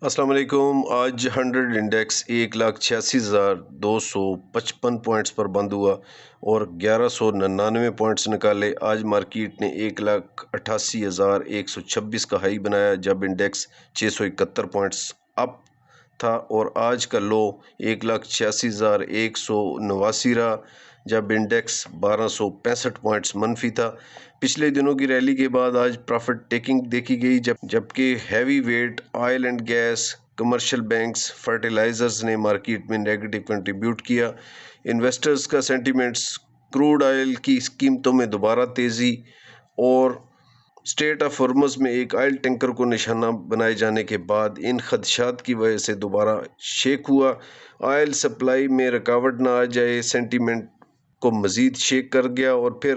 السلام علیکم۔ آج 100 انڈیکس 1,86,255 پوائنٹس پر بند ہوا اور 1199 پوائنٹس نکالے۔ آج مارکیٹ نے 1,88,126 کا ہائی بنایا جب انڈیکس 671 پوائنٹس اپ تھا، اور آج کا لو 1,86,189 رہا جب انڈیکس 1,265 پوائنٹس منفی تھا۔ پچھلے دنوں کی ریلی کے بعد آج پرافٹ ٹیکنگ دیکھی گئی، جبکہ heavy weight oil and gas, commercial banks, fertilisers نے مارکیٹ میں نیگیٹو کنٹریبیوٹ کیا۔ انویسٹرز کا سینٹیمنٹس، کروڈ آئل کی قیمتوں میں دوبارہ تیزی اور اسٹریٹ آف ہارمز میں ایک آئل ٹینکر کو نشانہ بنائے جانے کے بعد ان خدشات کی وجہ سے دوبارہ شیک ہوا۔ آئل سپلائی میں رکاوٹ نہ آ جائے سینٹیمنٹ کو مزید شیک کر گیا اور پھر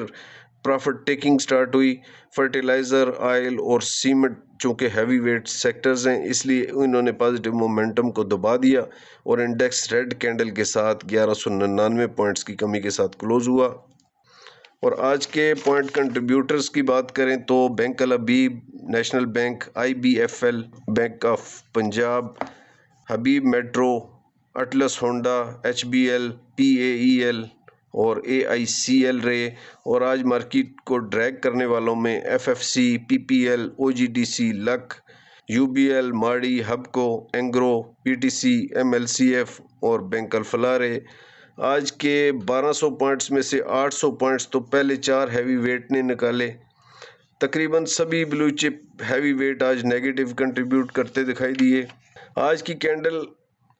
پرافٹ ٹیکنگ سٹارٹ ہوئی۔ فرٹیلائزر، آئل اور سیمنٹ چونکہ ہیوی ویٹ سیکٹرز ہیں، اس لیے انہوں نے پازیٹیو مومنٹم کو دبا دیا اور انڈیکس ریڈ کینڈل کے ساتھ 1199 پوائنٹس کی کمی کے ساتھ کلوز ہوا۔ اور آج کے پوائنٹ کنٹریبیوٹرز کی بات کریں تو bank Al Habib, national bank, IBFL، bank of Punjab, Habib metro, Atlas Honda, HBL، PAEL اور AICL رہے۔ اور آج مارکیٹ کو ڈریگ کرنے والوں میں FFC، PPL، OGDC، لک، UBL، ماڑی، ہبکو، اینگرو، PTC، MLCF اور بینک الفلاح رہے۔ آج کے 1200 پوائنٹس میں سے 800 پوائنٹس تو پہلے 4 ہیوی ویٹ نے نکالے۔ تقریباً سبھی بلو چپ ہیوی ویٹ آج نیگیٹو کنٹریبیوٹ کرتے دکھائی دیے۔ آج کی کینڈل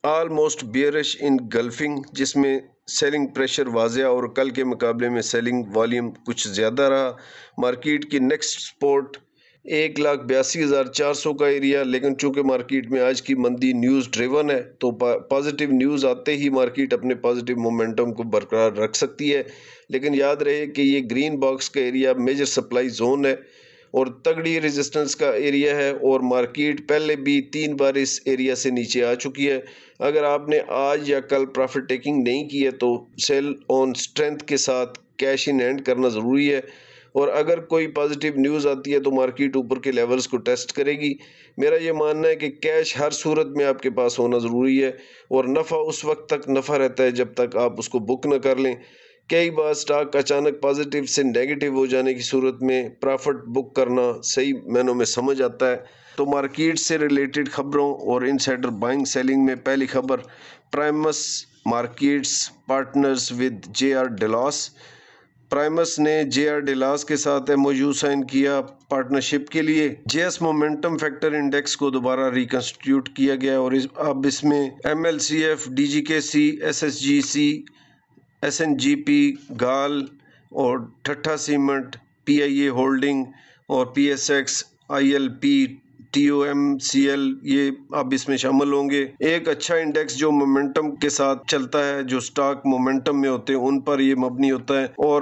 آلموسٹ بیئرش انگلفنگ، جس میں سیلنگ پریشر واضح اور کل کے مقابلے میں سیلنگ والیوم کچھ زیادہ رہا۔ مارکیٹ کی نیکسٹ سپورٹ 1,82,400 کا ایریا، لیکن چونکہ مارکیٹ میں آج کی مندی نیوز ڈریون ہے تو پازیٹیو نیوز آتے ہی مارکیٹ اپنے پازیٹیو مومنٹم کو برقرار رکھ سکتی ہے، لیکن یاد رہے کہ یہ گرین باکس کا ایریا میجر سپلائی زون ہے اور تگڑی ریزسٹنس کا ایریا ہے، اور مارکیٹ پہلے بھی 3 بار اس ایریا سے نیچے آ چکی ہے۔ اگر آپ نے آج یا کل پرافٹ ٹیکنگ نہیں کی ہے تو سیل آن اسٹرینتھ کے ساتھ کیش ان ہینڈ کرنا ضروری ہے، اور اگر کوئی پازیٹیو نیوز آتی ہے تو مارکیٹ اوپر کے لیولز کو ٹیسٹ کرے گی۔ میرا یہ ماننا ہے کہ کیش ہر صورت میں آپ کے پاس ہونا ضروری ہے، اور نفع اس وقت تک نفع رہتا ہے جب تک آپ اس کو بک نہ کر لیں۔ کئی بار سٹاک اچانک پازیٹیو سے نیگیٹو ہو جانے کی صورت میں پرافٹ بک کرنا صحیح معنوں میں سمجھ آتا ہے۔ تو مارکیٹ سے ریلیٹڈ خبروں اور انسائیڈر بائنگ سیلنگ میں پہلی خبر، primes markets partners with JR Dallas. Primes نے JR ڈیلاس کے ساتھ MOU سائن کیا پارٹنرشپ کے لیے۔ JS مومنٹم فیکٹر انڈیکس کو دوبارہ ریکنسٹیٹیوٹ کیا گیا اور اب اس میں MLCF، DGKC، SSGC، SNGP، گال اور ٹھٹھا سیمنٹ، PIA ہولڈنگ اور PSX، ILP، TOMCL یہ اب اس میں شامل ہوں گے۔ ایک اچھا انڈیکس جو مومنٹم کے ساتھ چلتا ہے، جو سٹاک مومنٹم میں ہوتے ہیں ان پر یہ مبنی ہوتا ہے۔ اور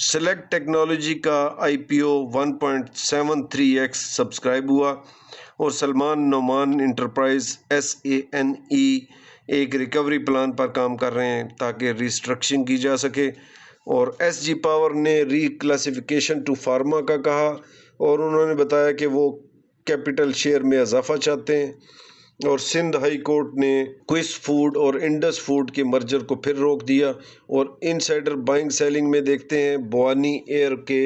سلیکٹ ٹیکنالوجی کا IPO 1.73x سبسکرائب ہوا، اور سلمان نعمان انٹرپرائز SANE ایک ریکوری پلان پر کام کر رہے ہیں تاکہ ریسٹرکچرنگ کی جا سکے۔ اور SG پاور نے ری کلاسیفیکیشن ٹو فارما کا کہا، اور انہوں نے بتایا کہ وہ کیپٹل شیئر میں اضافہ چاہتے ہیں۔ اور سندھ ہائی کورٹ نے کوئس فوڈ اور انڈس فوڈ کے مرجر کو پھر روک دیا۔ اور انسائیڈر بائنگ سیلنگ میں دیکھتے ہیں بھوانی ایئر کے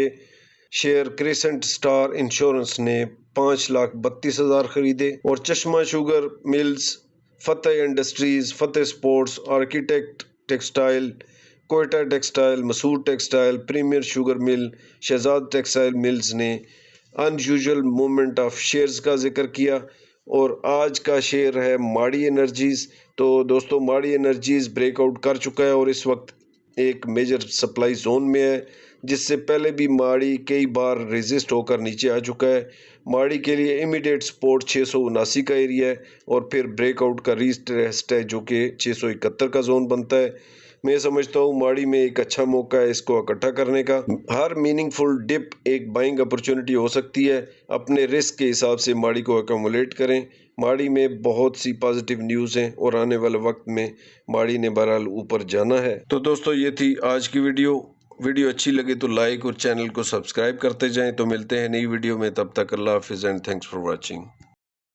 شیئر کریسنٹ اسٹار انشورنس نے 5,32,000 خریدے، اور Chashma sugar mills, Fateh industries, Fateh sports, architect textile, Quetta textile, Masood textile, premier sugar mill, Shahzad textile mills نے unusual movement of shares کا ذکر کیا۔ اور آج کا شیئر ہے ماڑی انرجیز۔ تو دوستو ماڑی انرجیز بریک آؤٹ کر چکا ہے اور اس وقت ایک میجر سپلائی زون میں ہے، جس سے پہلے بھی ماڑی کئی بار ریزسٹ ہو کر نیچے آ چکا ہے۔ ماڑی کے لیے امیڈیٹ سپورٹ 679 کا ایریا ہے، اور پھر بریک آؤٹ کا ریسٹ ہے جو کہ 671 کا زون بنتا ہے۔ میں سمجھتا ہوں ماڑی میں ایک اچھا موقع ہے اس کو اکٹھا کرنے کا۔ ہر میننگ فل ڈپ ایک بائنگ اپرچونٹی ہو سکتی ہے، اپنے رسک کے حساب سے ماڑی کو ایکومولیٹ کریں۔ ماڑی میں بہت سی پازیٹیو نیوز ہیں اور آنے والے وقت میں ماڑی نے بہرحال اوپر جانا ہے۔ تو دوستو یہ تھی آج کی ویڈیو اچھی لگے تو لائک اور چینل کو سبسکرائب کرتے جائیں۔ تو ملتے ہیں نئی ویڈیو میں، تب تک اللہ حافظ اینڈ تھینکس فار واچنگ۔